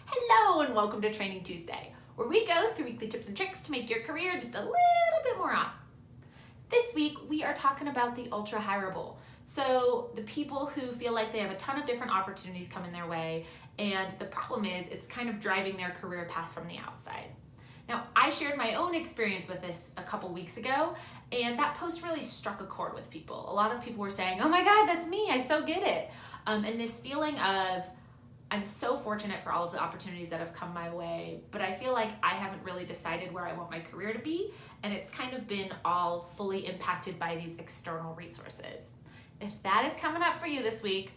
Hello and welcome to Training Tuesday, where we go through weekly tips and tricks to make your career just a little bit more awesome. This week we are talking about the ultra-hirable. So the people who feel like they have a ton of different opportunities coming their way, and the problem is it's kind of driving their career path from the outside. Now, I shared my own experience with this a couple weeks ago, and that post really struck a chord with people. A lot of people were saying, oh my God, that's me, I so get it. And this feeling of, I'm so fortunate for all of the opportunities that have come my way, but I feel like I haven't really decided where I want my career to be, and it's kind of been all fully impacted by these external resources. If that is coming up for you this week,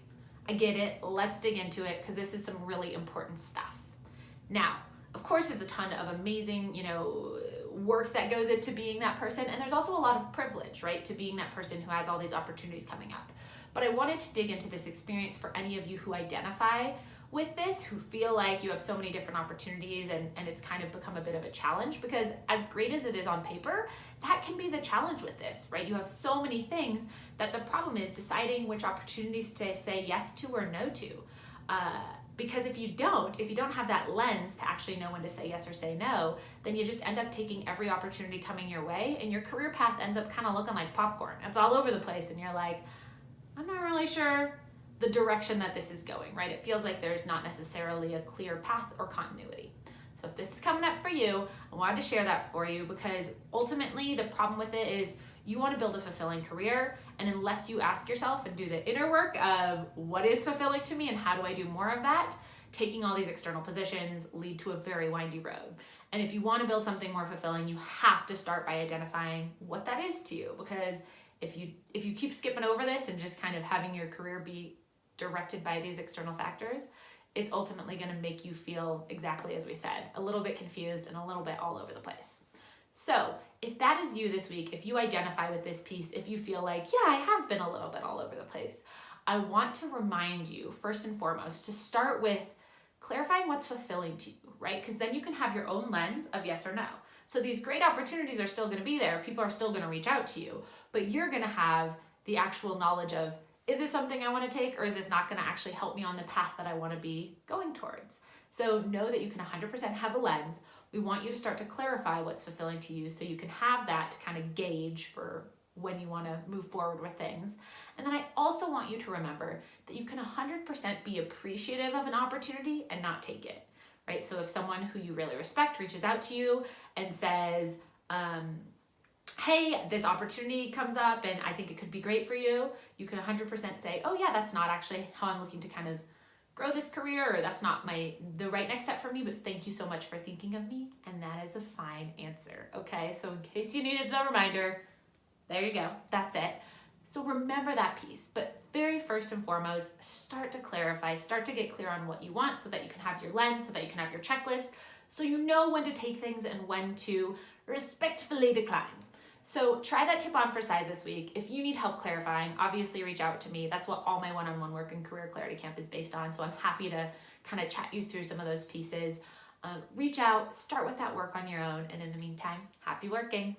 I get it, let's dig into it, because this is some really important stuff. Now, of course, there's a ton of amazing, work that goes into being that person, and there's also a lot of privilege, right, to being that person who has all these opportunities coming up. But I wanted to dig into this experience for any of you who identify with this, who feel like you have so many different opportunities and it's kind of become a bit of a challenge, because as great as it is on paper, that can be the challenge with this, right? You have so many things that the problem is deciding which opportunities to say yes to or no to. Because if you don't have that lens to actually know when to say yes or say no, then you just end up taking every opportunity coming your way, and your career path ends up kind of looking like popcorn. It's all over the place, and you're like, I'm not really sure the direction that this is going, right? It feels like there's not necessarily a clear path or continuity. So if this is coming up for you, I wanted to share that for you, because ultimately the problem with it is you want to build a fulfilling career, and unless you ask yourself and do the inner work of what is fulfilling to me and how do I do more of that, taking all these external positions lead to a very windy road. And if you want to build something more fulfilling, you have to start by identifying what that is to you, because if you keep skipping over this and just kind of having your career be directed by these external factors, it's ultimately going to make you feel exactly as we said, a little bit confused and a little bit all over the place. So if that is you this week, if you identify with this piece, if you feel like, yeah, I have been a little bit all over the place, I want to remind you first and foremost to start with clarifying what's fulfilling to you, right? Because then you can have your own lens of yes or no. So these great opportunities are still going to be there. People are still going to reach out to you, but you're going to have the actual knowledge of, is this something I want to take, or is this not going to actually help me on the path that I want to be going towards? So know that you can 100% have a lens. We want you to start to clarify what's fulfilling to you so you can have that to kind of gauge for when you want to move forward with things. And then I also want you to remember that you can 100% be appreciative of an opportunity and not take it, right? So if someone who you really respect reaches out to you and says, hey, this opportunity comes up and I think it could be great for you, you can 100% say, oh yeah, that's not actually how I'm looking to kind of grow this career, or that's not the right next step for me, but thank you so much for thinking of me. And that is a fine answer, okay? So in case you needed the reminder, there you go, that's it. So remember that piece, but very first and foremost, start to clarify, start to get clear on what you want so that you can have your lens, so that you can have your checklist, so you know when to take things and when to respectfully decline. So try that tip on for size this week. If you need help clarifying, obviously reach out to me. That's what all my one-on-one work and Career Clarity Camp is based on. So I'm happy to kind of chat you through some of those pieces. Reach out, start with that work on your own. And in the meantime, happy working.